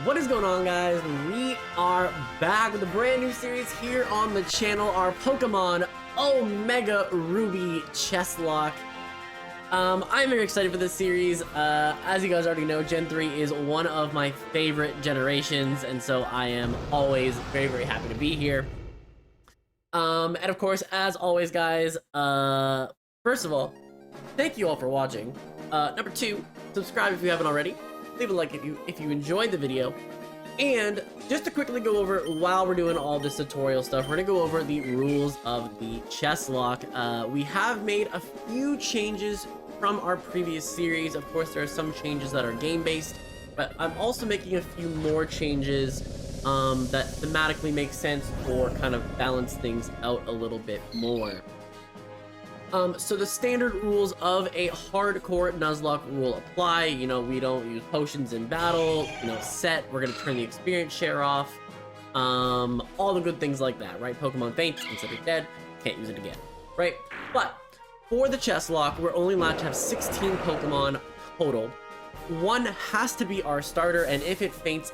What is going on, guys? We are back with a brand new series here on the channel, our Pokemon Omega Ruby Chesslocke. I'm very excited for this series. As you guys already know, Gen 3 is one of my favorite generations, and so I am always very, very happy to be here. And of course, as always, guys, first of all, thank you all for watching. Number 2, subscribe if you haven't already. Leave a like if you enjoyed the video. And just to quickly go over, while we're doing all this tutorial stuff, we're gonna go over the rules of the Chesslocke. We have made a few changes from our previous series. Of course, there are some changes that are game-based, but I'm also making a few more changes that thematically make sense or kind of balance things out a little bit more. So the standard rules of a hardcore Nuzlocke rule apply. You know, we don't use potions in battle, we're gonna turn the experience share off, all the good things like that, right? Pokemon faints, considered dead, can't use it again, right? But for the Chesslocke, we're only allowed to have 16 Pokemon total. One has to be our starter, and if it faints,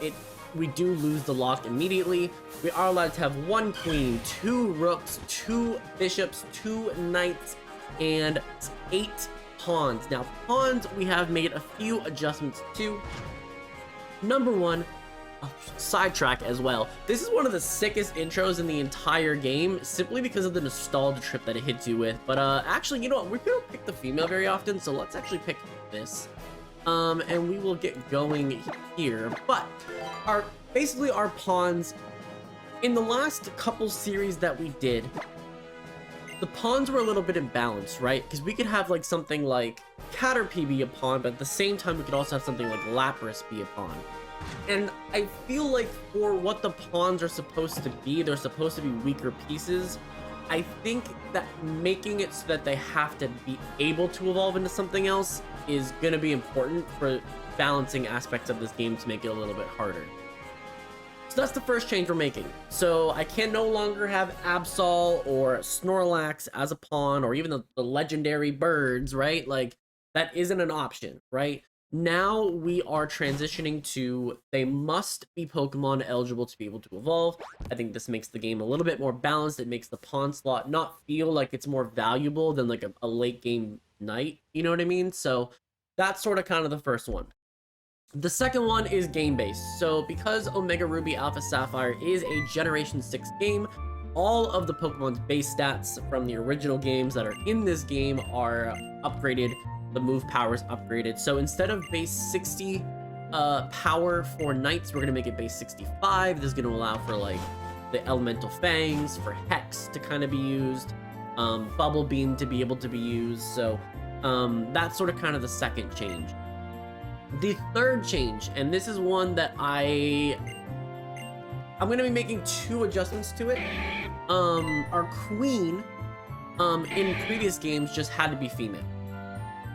we do lose the lock immediately. We are allowed to have 1 queen, 2 rooks, 2 bishops, 2 knights, and 8 pawns. Now, pawns, we have made a few adjustments to. Number 1, sidetrack as well. This is one of the sickest intros in the entire game, simply because of the nostalgia trip that it hits you with. But actually, you know what? We don't pick the female very often, so let's actually pick this. And we will get going here. But basically our pawns, in the last couple series that we did, the pawns were a little bit imbalanced, right? Because we could have like something like Caterpie be a pawn, but at the same time we could also have something like Lapras be a pawn. And I feel like for what the pawns are supposed to be, they're supposed to be weaker pieces. I think that making it so that they have to be able to evolve into something else is going to be important for balancing aspects of this game to make it a little bit harder. So that's the first change we're making. So I can no longer have Absol or Snorlax as a pawn, or even the legendary birds, right? Like, that isn't an option, right? Now we are transitioning to, they must be Pokemon eligible to be able to evolve. I think this makes the game a little bit more balanced. It makes the pawn slot not feel like it's more valuable than like a late game knight, you know what I mean? So that's sort of kind of the first one. The second one is game-based. So because Omega Ruby Alpha Sapphire is a Generation 6 game, all of the Pokemon's base stats from the original games that are in this game are upgraded. The move power is upgraded. So instead of base 60 power for Knights, we're going to make it base 65. This is going to allow for like the Elemental Fangs, for Hex to kind of be used, Bubble Beam to be able to be used. So that's sort of kind of the second change. The third change, and this is one that I'm going to be making 2 adjustments to it. Our queen in previous games just had to be female.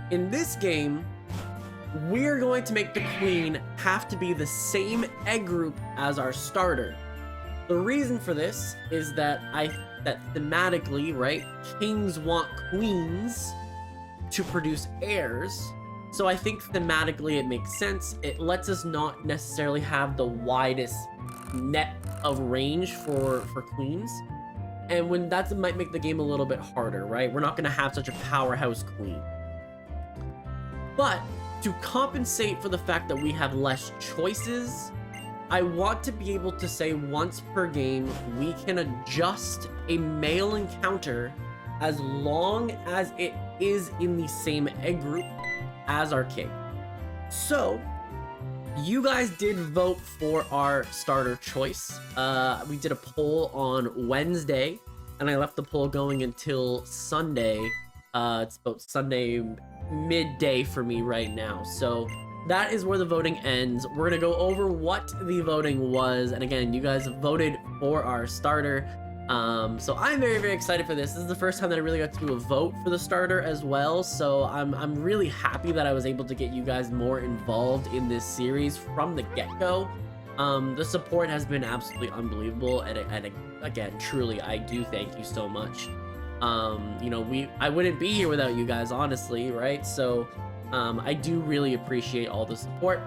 In this game, we're going to make the queen have to be the same egg group as our starter. The reason for this is that thematically, right, kings want queens to produce heirs. So I think thematically it makes sense. It lets us not necessarily have the widest net of range for queens. And when that might make the game a little bit harder, right? We're not going to have such a powerhouse queen. But to compensate for the fact that we have less choices, I want to be able to say once per game, we can adjust a male encounter as long as it is in the same egg group as our king. So you guys did vote for our starter choice. We did a poll on Wednesday, and I left the poll going until Sunday. It's about Sunday midday for me right now. So that is where the voting ends. We're gonna go over what the voting was, and again, you guys voted for our starter. So I'm very, very excited for this. This is the first time that I really got to do a vote for the starter as well. So I'm really happy that I was able to get you guys more involved in this series from the get-go. The support has been absolutely unbelievable, and again, truly, I do thank you so much. I wouldn't be here without you guys, honestly, right? So I do really appreciate all the support.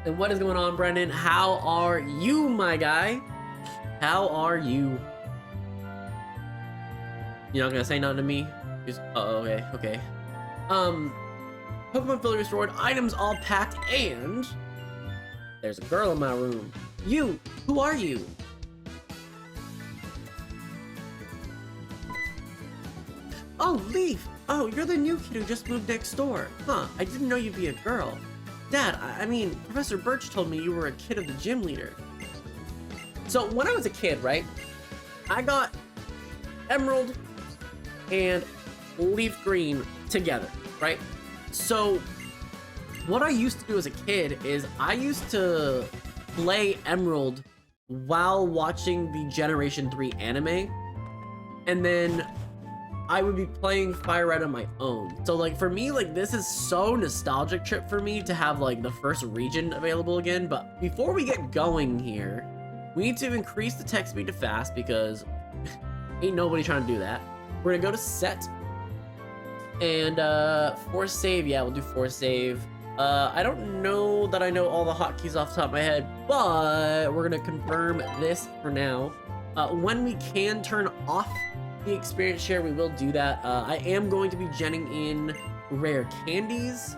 And what is going on, Brendan? How are you, my guy? How are you? You're not gonna say nothing to me? Just, okay, okay. Pokemon fully restored, items all packed, and there's a girl in my room. You, who are you? Oh, Leaf. Oh, you're the new kid who just moved next door. Huh, I didn't know you'd be a girl. Dad, I mean, Professor Birch told me you were a kid of the gym leader. So when I was a kid, right, I got Emerald and Leaf Green together, right? So what I used to do as a kid is I used to play Emerald while watching the Generation 3 anime, and then I would be playing Fire Red on my own. So like for me, like this is so nostalgic trip for me to have like the first region available again. But before we get going here, we need to increase the text speed to fast because ain't nobody trying to do that. We're gonna go to set and force save. Yeah, we'll do force save. I don't know that I know all the hotkeys off the top of my head, but we're gonna confirm this for now. When we can turn off the experience share, we will do that. I am going to be genning in rare candies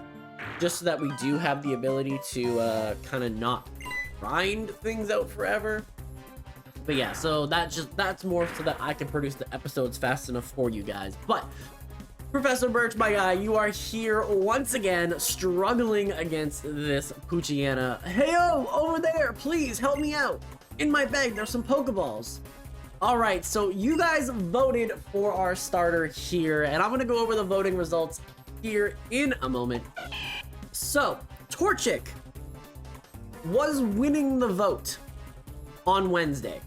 just so that we do have the ability to kind of not grind things out forever. But yeah, so that's more so that I can produce the episodes fast enough for you guys. But Professor Birch, my guy, you are here once again struggling against this Poochyena. Hey-o, over there, please help me out. In my bag there's some Pokeballs. All right, so you guys voted for our starter here, and I'm gonna go over the voting results here in a moment. So, Torchic was winning the vote on Wednesday.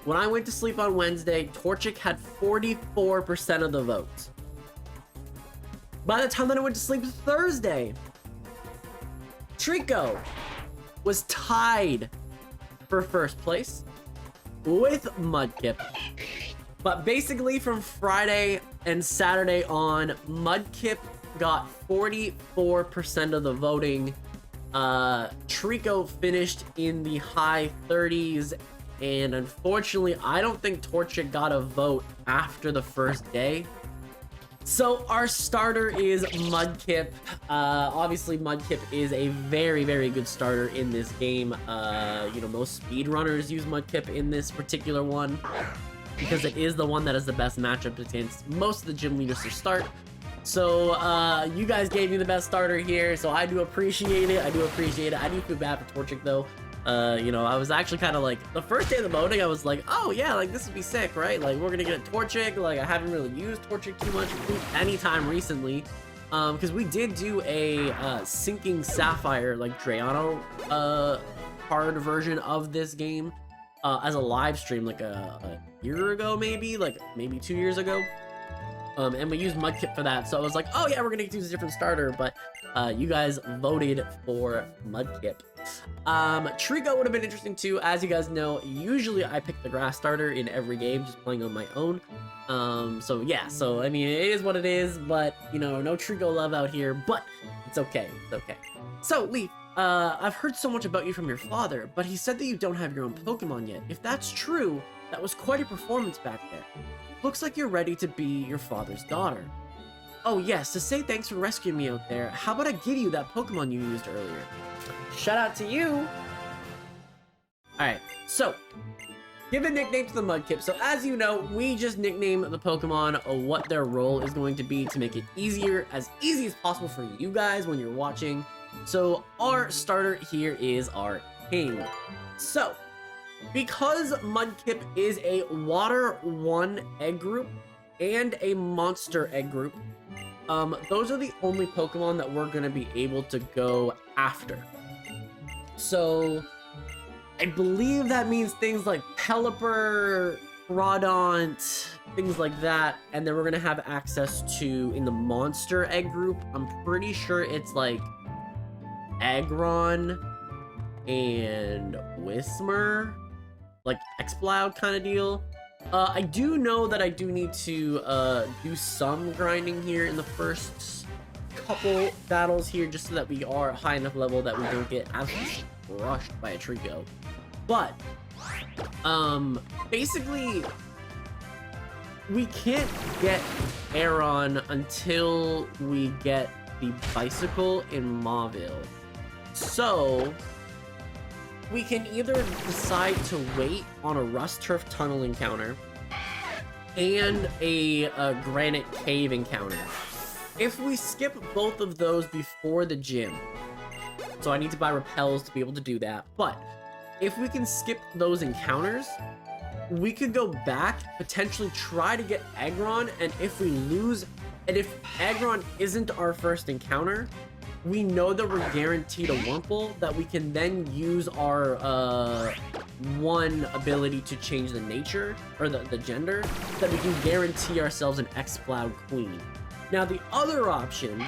When I went to sleep on Wednesday, Torchic had 44% of the vote. By the time that I went to sleep Thursday, Trico was tied for first place with Mudkip. But basically from Friday and Saturday on, Mudkip got 44% of the voting. Trico finished in the high 30s, and unfortunately I don't think Torchic got a vote after the first day. So our starter is Mudkip. Obviously Mudkip is a very, very good starter in this game. You know, most speedrunners use Mudkip in this particular one because it is the one that has the best matchup against most of the gym leaders to start. So you guys gave me the best starter here, so I do appreciate it. I do feel bad for Torchic though. You know, I was actually kind of like, the first day of the voting, I was like, oh yeah, like this would be sick, right? Like we're gonna get a Torchic. Like I haven't really used Torchic too much anytime recently, because we did do a Sinking Sapphire, like Drayano hard version of this game as a live stream like a year ago, maybe 2 years ago. And we used Mudkip for that, so I was like, oh yeah, we're gonna use a different starter, but you guys voted for Mudkip. Trico would have been interesting too. As you guys know, usually I pick the grass starter in every game, just playing on my own. So yeah, so I mean, it is what it is, but you know, no Trico love out here, but it's okay, it's okay. So Leaf, I've heard so much about you from your father, but he said that you don't have your own Pokemon yet. If that's true, that was quite a performance back there. Looks like you're ready to be your father's daughter. Oh yes, to say thanks for rescuing me out there, how about I give you that Pokemon you used earlier? Shout out to you! Alright, so, give a nickname to the Mudkip. So as you know, we just nickname the Pokemon what their role is going to be to make it as easy as possible for you guys when you're watching. So our starter here is our King. So, because Mudkip is a Water 1 egg group and a Monster egg group, those are the only Pokemon that we're going to be able to go after. So, I believe that means things like Pelipper, Crawdaunt, things like that, and then we're going to have access to, in the Monster egg group, I'm pretty sure it's like Aggron and Whismur, like Exploud kind of deal. I do know that I do need to do some grinding here in the first couple battles here, just so that we are high enough level that we don't get crushed by a Trico. But, basically, we can't get Aron until we get the bicycle in Mauville. So, we can either decide to wait on a Rust Turf Tunnel encounter and a Granite Cave encounter. If we skip both of those before the gym, so I need to buy repels to be able to do that, but if we can skip those encounters, we could go back, potentially try to get Aggron, and if we lose, and if Aggron isn't our first encounter, we know that we're guaranteed a Wurmple that we can then use our one ability to change the nature, or the gender, that we can guarantee ourselves an X-Cloud Queen. Now, the other option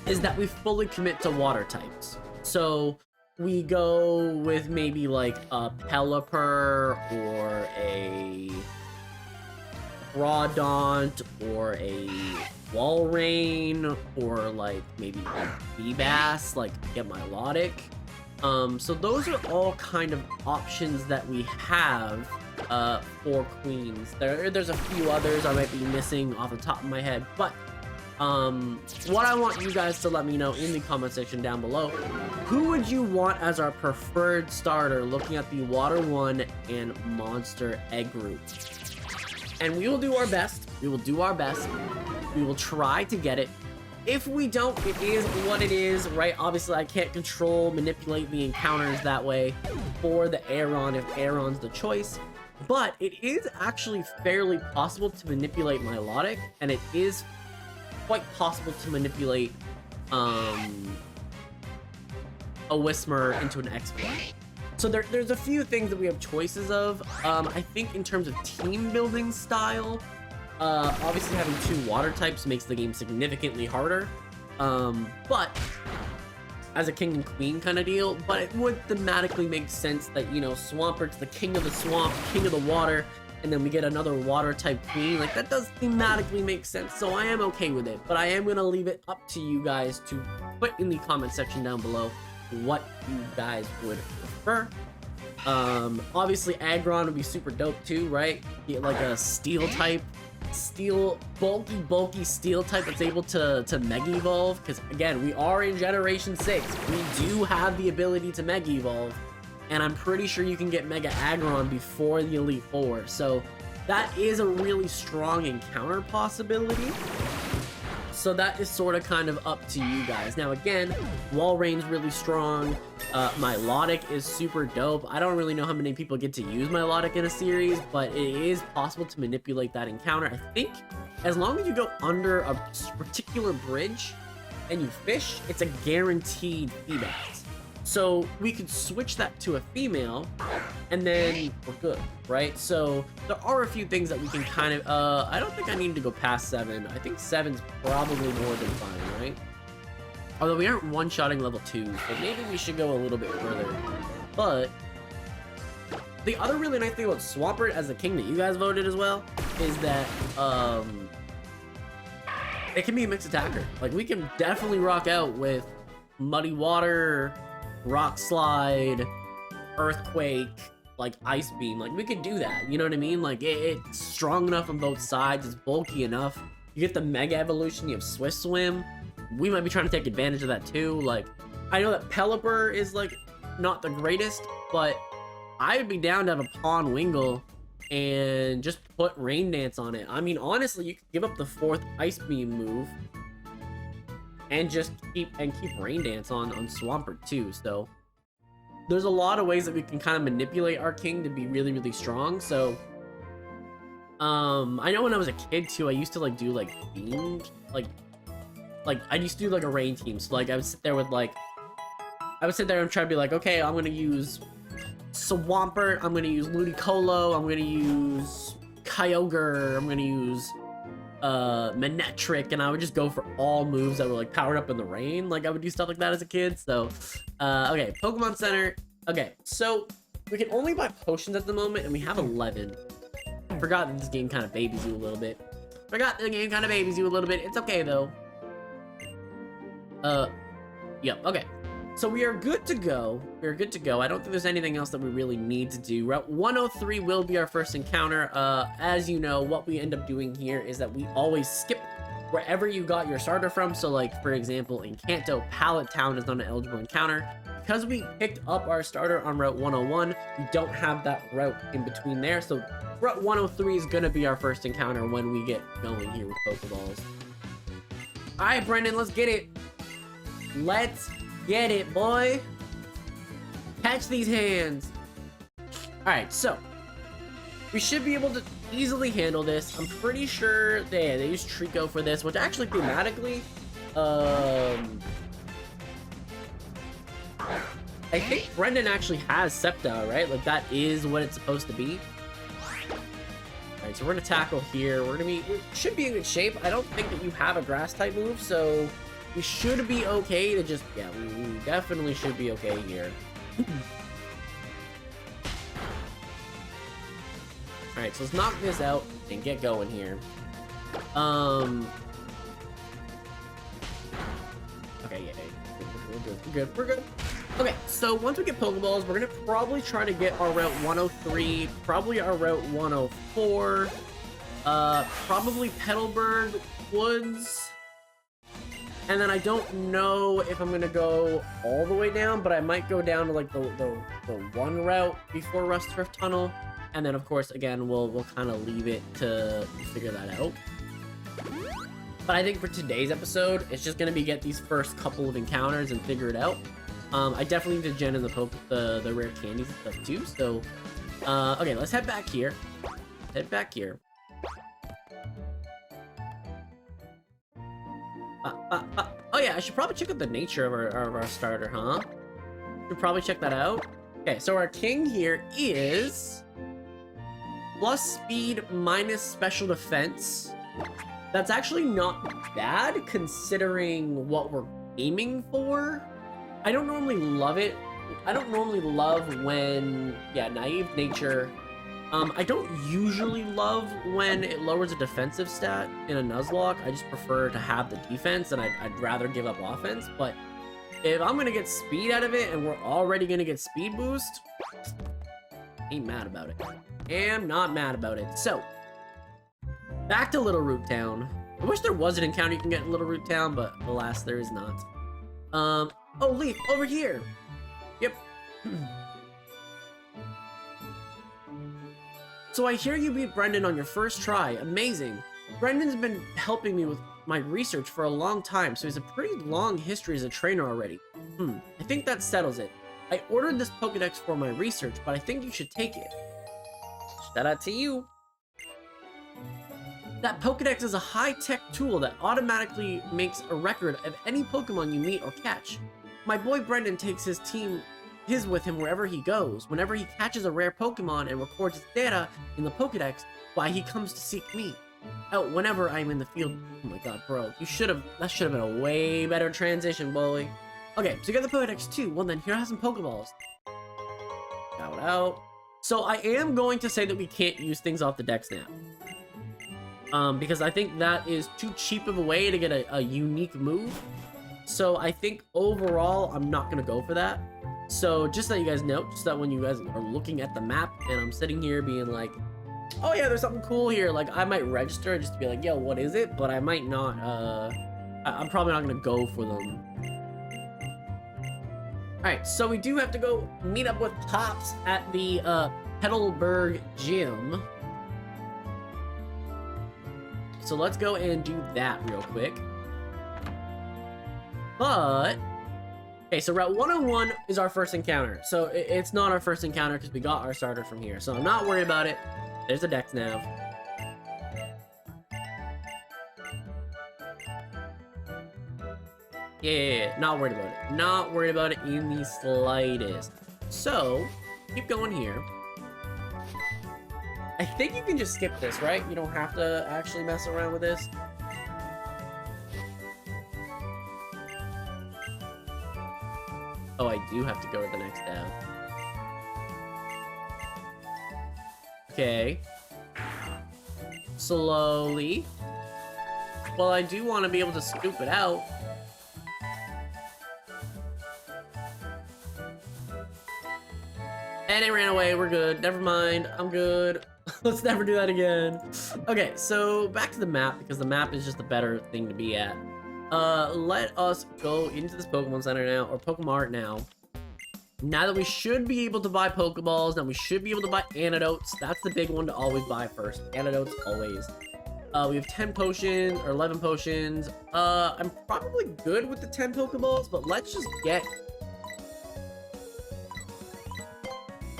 is that we fully commit to water types. So we go with maybe like a Pelipper or a Groudon or a Walrein or like maybe a Feebas, like get Milotic. So those are all kind of options that we have for queens. There's a few others I might be missing off the top of my head, but what I want you guys to let me know in the comment section down below, who would you want as our preferred starter looking at the Water 1 and Monster Egg group? And we will do our best. We will do our best. We will try to get it. If we don't, it is what it is, right? Obviously, I can't manipulate the encounters that way for the Aron if Aron's the choice. But it is actually fairly possible to manipulate Milotic, and it is quite possible to manipulate a Whismur into an X-Play. So there's a few things that we have choices of. I think in terms of team building style, obviously having 2 water types makes the game significantly harder. But as a king and queen kind of deal, but it would thematically make sense that, you know, Swampert's the king of the swamp, king of the water, and then we get another water type queen. Like, that does thematically make sense, so I am okay with it. But I am gonna leave it up to you guys to put in the comment section down below what you guys would prefer. Obviously Aggron would be super dope too, right? Get like a steel type, bulky steel type that's able to Mega Evolve, because again, we are in Generation 6. We do have the ability to Mega Evolve, and I'm pretty sure you can get Mega Aggron before the Elite Four, so that is a really strong encounter possibility. So that is sort of kind of up to you guys. Now again, Walrein's really strong. Milotic is super dope. I don't really know how many people get to use Milotic in a series, but it is possible to manipulate that encounter. I think as long as you go under a particular bridge and you fish, it's a guaranteed Feebas. So we could switch that to a female, and then we're good, right? So there are a few things that we can kind of, I don't think I need to go past 7. I think 7's probably more than fine, right? Although we aren't one-shotting level 2, so maybe we should go a little bit further. But the other really nice thing about Swampert as the king that you guys voted as well is that it can be a mixed attacker. Like, we can definitely rock out with Muddy Water, Rock Slide, Earthquake, like Ice Beam. Like, we could do that, you know what I mean? Like, it's strong enough on both sides, it's bulky enough. You get the Mega Evolution, you have Swift Swim. We might be trying to take advantage of that too. Like, I know that Pelipper is like not the greatest, but I would be down to have a Pawn Wingull and just put Rain Dance on it. I mean, honestly, you could give up the 4th Ice Beam move and just keep Rain Dance on Swampert too. So there's a lot of ways that we can kind of manipulate our king to be really, really strong. So I know when I was a kid too, I used to like do like themed, like I used to do like a rain team. So like I would sit there with like, I would sit there and try to be like, okay, I'm gonna use Swampert, I'm gonna use Ludicolo, I'm gonna use Kyogre, I'm gonna use Manectric, and I would just go for all moves that were like powered up in the rain. Like, I would do stuff like that as a kid. So okay, Pokemon Center. Okay, so we can only buy potions at the moment, and we have 11. I forgot that this game kind of babies you a little bit. It's okay though. Yep, okay. So we are good to go. We're good to go. I don't think there's anything else that we really need to do. Route 103 will be our first encounter. As you know, what we end up doing here is that we always skip wherever you got your starter from. So like, for example, in Kanto, Pallet Town is not an eligible encounter. Because we picked up our starter on Route 101, we don't have that route in between there. So Route 103 is going to be our first encounter when we get going here with Pokeballs. All right, Brendan, let's get it. Let's get it, boy. Catch these hands. All right, so we should be able to easily handle this. I'm pretty sure they use Trico for this, which actually thematically, I think Brendan actually has Sceptile, right? Like that is what it's supposed to be. All right, so we're gonna tackle here. We should be in good shape. I don't think that you have a grass type move, so we should be okay to just, yeah, we definitely should be okay here. All right, so let's knock this out and get going here. Okay, yeah, we're good. Okay, so once we get Pokeballs, we're gonna probably try to get our Route 103, probably our Route 104, probably Petalburg Woods. And then I don't know if I'm gonna go all the way down, but I might go down to like the one route before Rustturf Tunnel. And then of course, again, we'll kind of leave it to figure that out. But I think for today's episode, it's just gonna be get these first couple of encounters and figure it out. I definitely need to gen in the rare candies and stuff too. So, okay, let's head back here. Oh yeah, I should probably check out the nature of our starter, huh? Should probably check that out. Okay, so our king here is plus speed minus special defense. That's actually not bad considering what we're aiming for. I don't normally love it. I don't normally love when, yeah, naive nature. I don't usually love when it lowers a defensive stat in a Nuzlocke. I just prefer to have the defense, and I'd rather give up offense. But if I'm gonna get speed out of it, and we're already gonna get speed boost, ain't mad about it. Am not mad about it. So, back to Little Root Town. I wish there was an encounter you can get in Little Root Town, but alas, there is not. Oh, Leaf, over here. Yep. So I hear you beat Brendan on your first try. Amazing. Brendan's been helping me with my research for a long time, so he has a pretty long history as a trainer already. I think that settles it. I ordered this Pokedex for my research, but I think you should take it. Shout out to you. That Pokedex is a high-tech tool that automatically makes a record of any Pokemon you meet or catch. My boy Brendan takes his with him wherever he goes. Whenever he catches a rare Pokemon and records its data in the Pokedex, why he comes to seek me. Whenever I'm in the field. Oh my god, bro. That should have been a way better transition, boy. Okay, so you got the Pokedex too. Well then, here are some Pokeballs. Out. So I am going to say that we can't use things off the Dex now. Because I think that is too cheap of a way to get a unique move. So I think overall, I'm not gonna go for that. So just so you guys know, just that when you guys are looking at the map and I'm sitting here being like, oh yeah, there's something cool here. Like I might register just to be like, yo, what is it? But I might not, I'm probably not gonna go for them. All right, so we do have to go meet up with Pops at the Petalburg Gym. So let's go and do that real quick. But, okay, so Route 101 is our first encounter. So it's not our first encounter because we got our starter from here. So I'm not worried about it. There's a Dex nav. Yeah, not worried about it. Not worried about it in the slightest. So, keep going here. I think you can just skip this, right? You don't have to actually mess around with this. Oh, I do have to go to the next tab. Okay. Slowly. Well, I do want to be able to scoop it out. And it ran away. We're good. Never mind. I'm good. Let's never do that again. Okay, so back to the map, because the map is just the better thing to be at. Let us go into this Pokemon Center now, or Pokemart now. Now that we should be able to buy Pokeballs, now we should be able to buy antidotes. That's the big one to always buy first. Antidotes, always. We have 10 potions, or 11 potions. I'm probably good with the 10 Pokeballs, but let's just get...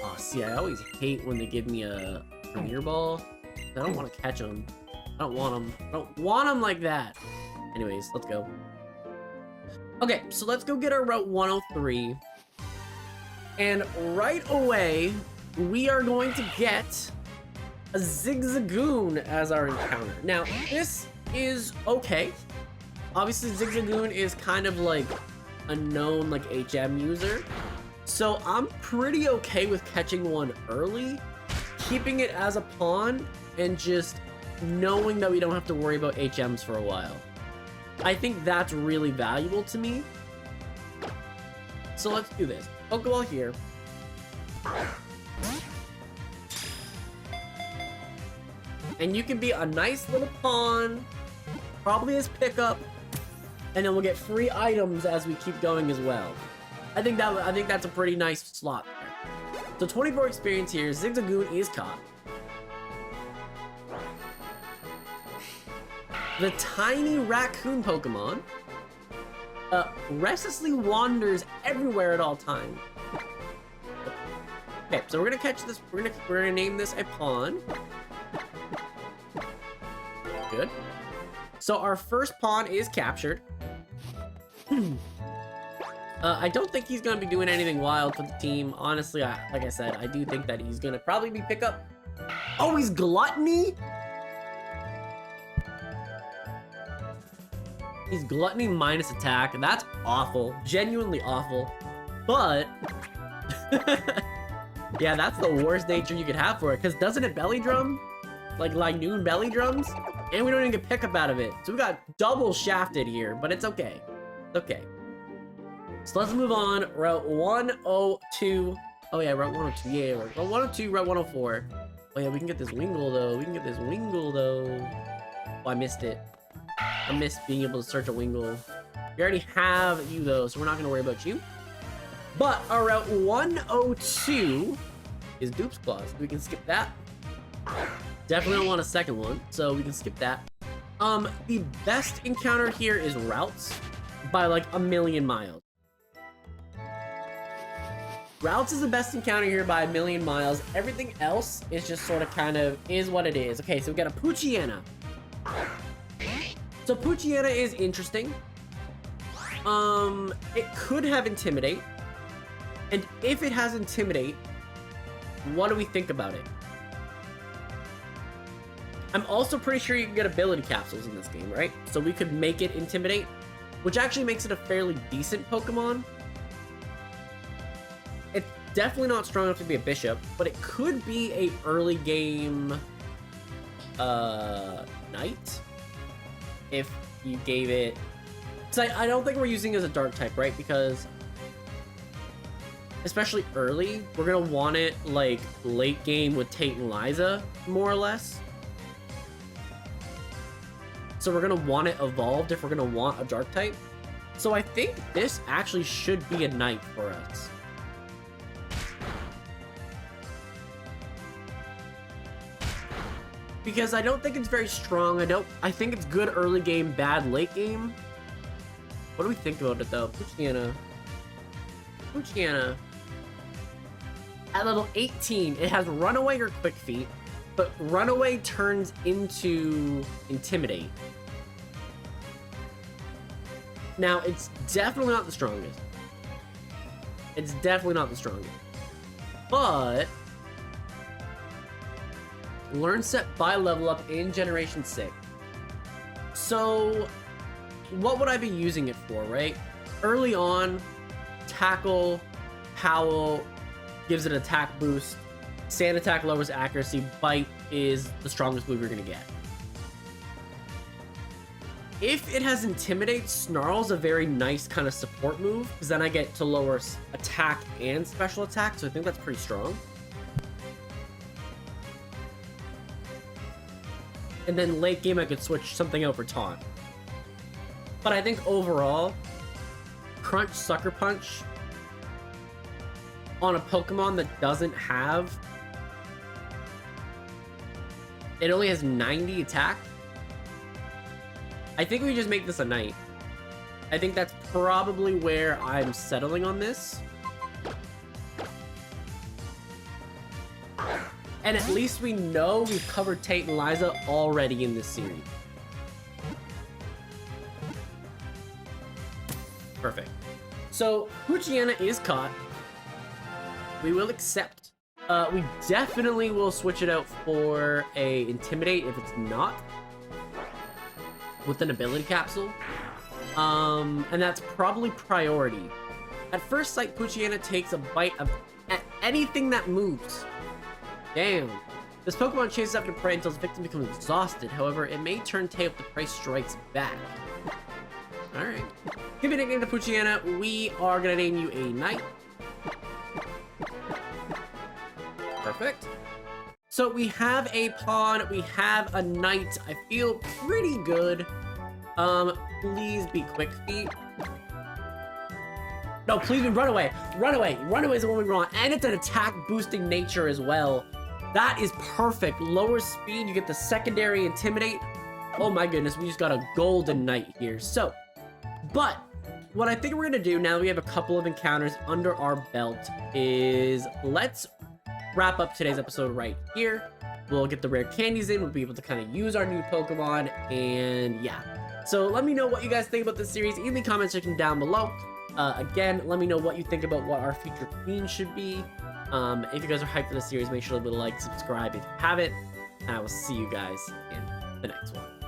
Oh, see, I always hate when they give me a Premier Ball. I don't want to catch them. I don't want them. I don't want them like that. Anyways, let's go. Okay, so let's go get our Route 103. And right away, we are going to get a Zigzagoon as our encounter. Now, this is okay. Obviously, Zigzagoon is kind of like a known like HM user. So I'm pretty okay with catching one early, keeping it as a pawn, and just knowing that we don't have to worry about HMs for a while. I think that's really valuable to me. So let's do this. Pokeball here. And you can be a nice little pawn, probably as pickup, and then we'll get free items as we keep going as well. I think that's a pretty nice slot there. So 24 experience here. Zigzagoon is caught. The tiny raccoon Pokemon restlessly wanders everywhere at all times. Okay, so we're gonna catch this. We're gonna name this a pawn. Good. So our first pawn is captured. I don't think he's gonna be doing anything wild for the team. Honestly, like I said, I do think that he's gonna probably be pickup. Oh, he's Gluttony? He's Gluttony minus attack, and that's awful. Genuinely awful. But... yeah, that's the worst nature you could have for it, because doesn't it belly drum? Like noon belly drums? And we don't even get pickup out of it. So we got double shafted here, but it's okay. It's okay. So let's move on. Route 102. Oh yeah, Route 102. Yeah, Route 102, Route 104. Oh yeah, we can get this Wingull though. We can get this Wingull though. Oh, I missed it. I missed being able to search a Wingull. We already have you though, so we're not gonna worry about you. But our Route 102 is Dupe's Claws. We can skip that. Definitely don't want a second one, so we can skip that. The best encounter here is Routes by like a million miles. Routes is the best encounter here by a million miles. Everything else is just sort of kind of is what it is. Okay, so we got a Poochyena. So Poochyena is interesting. It could have Intimidate. And if it has Intimidate, what do we think about it? I'm also pretty sure you can get ability capsules in this game, right? So we could make it Intimidate, which actually makes it a fairly decent Pokemon. It's definitely not strong enough to be a Bishop, but it could be a early game Knight if you gave it... So I don't think we're using it as a Dark type, right? Because especially early, we're gonna want it like late game with Tate and Liza, more or less. So we're gonna want it evolved if we're gonna want a Dark type. So I think this actually should be a Knight for us. Because I don't think it's very strong. I think it's good early game, bad late game. What do we think about it though? Poochyena. At level 18, it has Runaway or Quick Feet, but Runaway turns into Intimidate. Now, it's definitely not the strongest. It's definitely not the strongest. But Learn Set by level up in Generation 6. So what would I be using it for, right? Early on, Tackle, Howl gives it attack boost. Sand Attack lowers accuracy. Bite is the strongest move you're gonna get. If it has Intimidate, Snarl's a very nice kind of support move, because then I get to lower attack and special attack, so I think that's pretty strong. And then late game I could switch something out for Taunt. But I think overall, Crunch Sucker Punch on a Pokemon that doesn't have... It only has 90 attack. I think we just make this a night. I think that's probably where I'm settling on this. And at least we know we've covered Tate and Liza already in this series. Perfect. So, Poochyena is caught. We will accept. We definitely will switch it out for a Intimidate if it's not. With an ability capsule. And that's probably priority. At first sight, Poochyena takes a bite of anything that moves. Damn. This Pokemon chases after prey until its victim becomes exhausted. However, it may turn tail if the prey strikes back. Alright. Give a nickname to Poochyena. We are gonna name you a Knight. Perfect. So we have a Pawn, we have a Knight. I feel pretty good. Please be Quick Feet. No, please run away. Run away. Run away is the one we want. And it's an attack boosting nature as well. That is perfect. Lower speed, you get the secondary Intimidate. Oh my goodness, we just got a golden Knight here. So, but what I think we're gonna do now that we have a couple of encounters under our belt is let's wrap up today's episode right here. We'll get the rare candies in, we'll be able to kind of use our new Pokemon, and yeah. So let me know what you guys think about this series in the comment section down below. Again, let me know what you think about what our future queen should be. If you guys are hyped for the series, make sure to leave a like, subscribe if you haven't, and I will see you guys in the next one.